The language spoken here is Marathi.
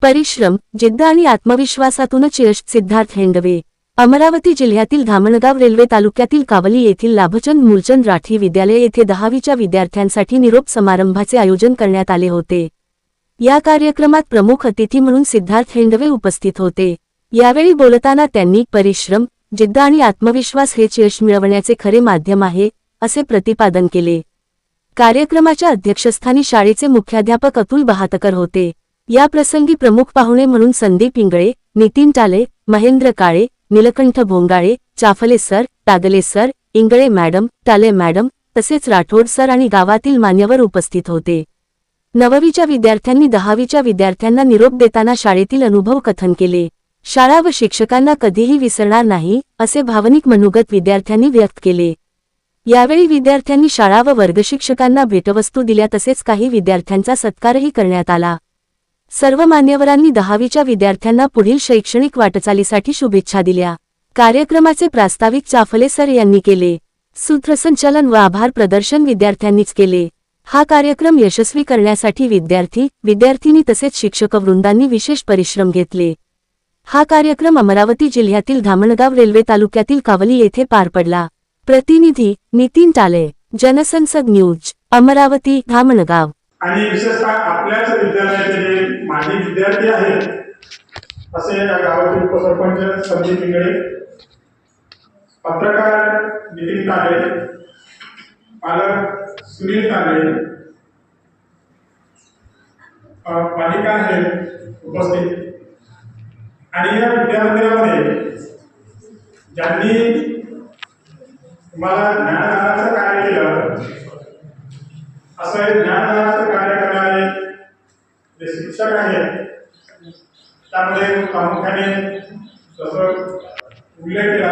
परिश्रम, जिद्द आणि आत्मविश्वासातूनच यश. सिद्धार्थ हेंडवे. अमरावती जिल्ह्यातील धामणगाव रेल्वे तालुक्यातील कावली येथील लाभचंद मूलचंद राठी विद्यालय येथे 10वीच्या विद्यार्थ्यांसाठी निरोप समारंभाचे आयोजन करण्यात आले होते। या कार्यक्रमात प्रमुख अतिथी म्हणून सिद्धार्थ हेंडवे उपस्थित होते। यावेळी बोलताना त्यांनी परिश्रम, जिद्द आणि आत्मविश्वास हेच यश मिळवण्याचे खरे माध्यम आहे, असे प्रतिपादन केले। कार्यक्रमाच्या अध्यक्षस्थानी शाळेचे मुख्याध्यापक अतुल बहातकर होते। या प्रसंगी प्रमुख पाहुणे म्हणून Sandeep Ingale, Nitin Tale, Mahendra Kale, Neelkanth Bhongale, Chaphale sir, Tagale sir, Ingale madam, Tale madam तसेच राठोड सर आणि गावातील मान्यवर उपस्थित होते। नववीच्या विद्यार्थ्यांनी 10वीच्या विद्यार्थ्यांना निरोप देताना शाळेतील अनुभव कथन केले। शाळा व शिक्षकांना कधीही विसरणार नाही, असे भावनिक मनोगत विद्यार्थ्यांनी व्यक्त केले। यावेळी विद्यार्थ्यांनी शाळा व वर्गशिक्षकांना भेटवस्तू दिल्या तसेच काही विद्यार्थ्यांचा सत्कारही करण्यात आला। सर्व मान्यवरांनी 10वीच्या विद्यार्थ्यांना पुढील शैक्षणिक वाटचालीसाठी शुभेच्छा दिल्या। कार्यक्रमाचे प्रास्ताविक चाफले सर यांनी केले। सूत्रसंचालन व आभार प्रदर्शन विद्यार्थ्यांनीच केले। हा कार्यक्रम यशस्वी करण्यासाठी विद्यार्थी, विद्यार्थिनी तसेच शिक्षकवृंदांनी विशेष परिश्रम घेतले। हा कार्यक्रम अमरावती जिल्ह्यातील धामणगाव रेल्वे तालुक्यातील कावली येथे पार पडला। प्रतिनिधी नितीन टाले, जनसंसद न्यूज, अमरावती, धामणगाव। आणि विशेषतः आपल्याच विद्यालयाचे जे माजी विद्यार्थी आहेत असे या गावाचे उपसरपंच संदीप इंगळे, पत्रकार नितीन टाले, पालक सुनील टाले, पालिका आहे उपस्थित आणि या विद्यामंदिरामध्ये ज्यांनी मला ज्ञानदानाचं कार्य केलं असं ज्ञानदानाचं कार्य करणारे जे शिक्षक आहेत त्यामध्ये प्रामुख्याने जसं उल्लेख केला